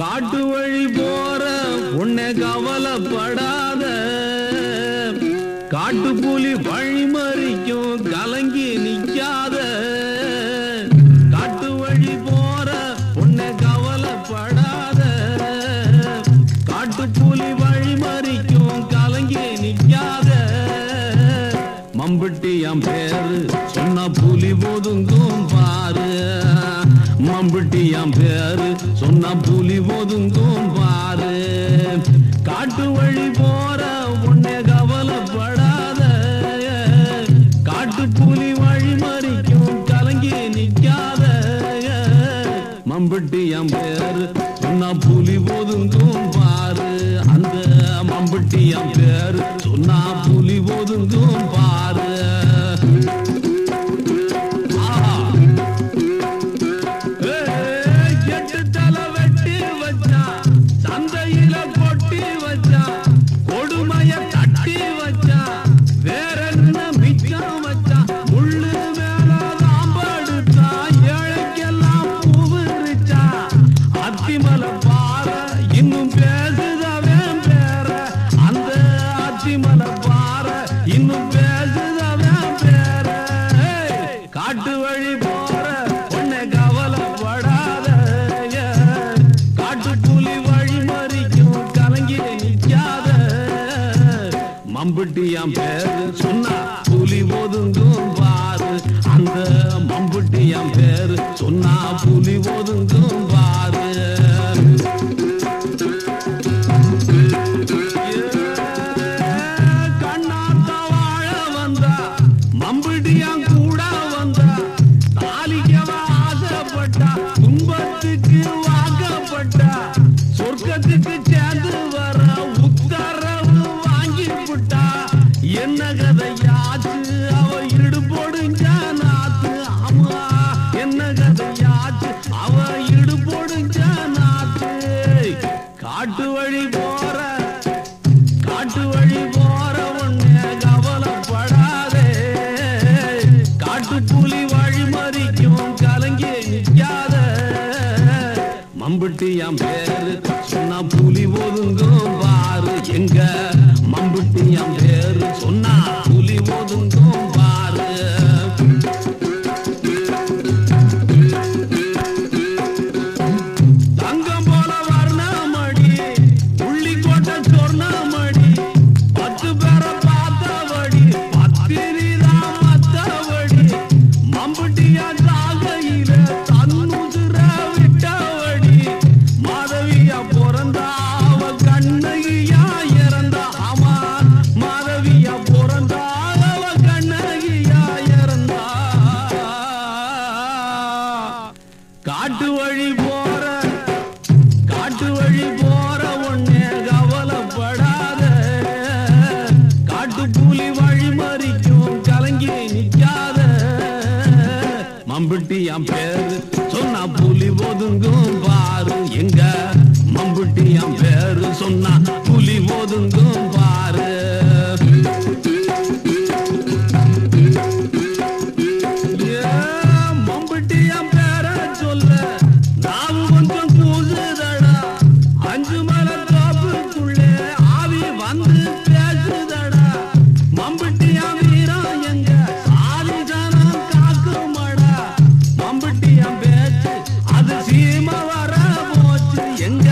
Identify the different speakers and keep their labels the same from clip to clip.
Speaker 1: காட்டு வழி போற உன்னை கவலைப்படாத காட்டு புலி வழி மறிக்கும் கலங்கி நிக்காத காட்டு வழி போற உன்னை கவலைப்படாத காட்டு புலி வழி மறிக்கும் கலங்கி நிக்காத மம்பட்டியாம் பேரு சொன்ன புலி ஒதுங்கும் பாரு மம்பட்டியாம் பேரு சொன்ன புலி ஒதுங்கும் பாரு காட்டு வழி போற உன்னை கவலைப்படாத காட்டு புலி வழி மறிக்கும் கலங்கி நிக்காத மம்பட்டியாம் பேரு சொன்ன புலி ஒதுங்கும் பாரு அந்த மம்பட்டியாம் பேரு சொன்ன புலி ஒதுங்கும் பாரு காட்டு வழி போற உன்னை கவலைப்படாத காட்டு புலி வழி மறிக்கும் கலங்கி நிக்காத மம்பட்டியாம் பேரு சொன்னா புலி ஒதுங்கும் பாரு அந்த மம்பட்டியாம் பேரு சொன்னா புலி ஒதுங்கும் பாரு கண்ணாத்த வாழ வந்தா மம்பட்டியாம் கூட வந்தா தாலிக்கவ ஆசைப்பட்டா துன்பத்துக்கு வாக்கப்பட்டா சொர்க்கத்துக்கு சேர்ந்து வர உத்தரவு வாங்கி விட்டா என்ன கதையாச்சு அவ இடு போடுங்க நாத்து ஆமா என்ன கதையாச்சு அவ இடு போடுங்க நாத்து காட்டு வழி போற உன்னை கவலைப்படாதே காட்டு புலி வழி மறிக்கும் கலங்கி நிக்காத மம்பட்டியாம் பேரு சொன்னா புலி ஒதுங்கும் பாரு எங்க மம்பட்டியாம் பேரு சொன்னா புலி ஒதுங்கும் பாரு தங்கம் போல வர்ணமடி உள்ளிக்கோட்டை சொர்ணமடி 10 பேரை பார்த்தபடி பத்திரிதான் மத்தபடி மம்பட்டியா சாகையில தன்னுசுர விட்டபடி மாதவியா பிறந்தா அவ கண்ணகியா இறந்தா ஆமா மாதவியா பிறந்தா அவ கண்ணகியா இறந்தா காட்டு வழி போற உன்னை கவலைப்படாத காட்டு புலி வழி மறிக்கும் கலங்கி நிக்காத மம்பட்டியாம் பேரு சொன்னா புலி ஒதுங்கும் பாரு எங்க மம்பட்டியாம் பேரு சொன்னா புலி ஒதுங்கும் பாரு மம்பட்டியாம் பேர சொல்ல நாவு கொஞ்சம் கூசுதடா 5 மலை தோப்புக்குள்ளே ஆவி வந்து பேசுதடா மம்பட்டியாம் வீரம் எங்க ஆதிதானம் காக்குமடா மம்பட்டியாம் பேச்சு அது சீம வர போச்சு எங்க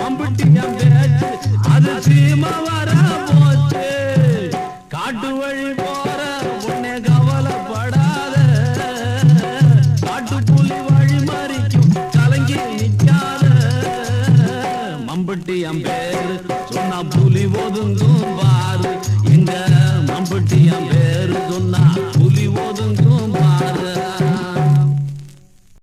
Speaker 1: மம்பட்டியாம் பேச்சு அது சீம வர போச்சு காட்டு வழி போற உன்னை கவலைப்படாத காட்டு புலி வழி மறிக்கும் கலங்கி நிக்காத மம்பட்டியாம் பேரு சொன்னா புலி ஒதுங்கும் பாரு எங்க மம்பட்டியாம் பேரு சொன்னா புலி ஒதுங்கும்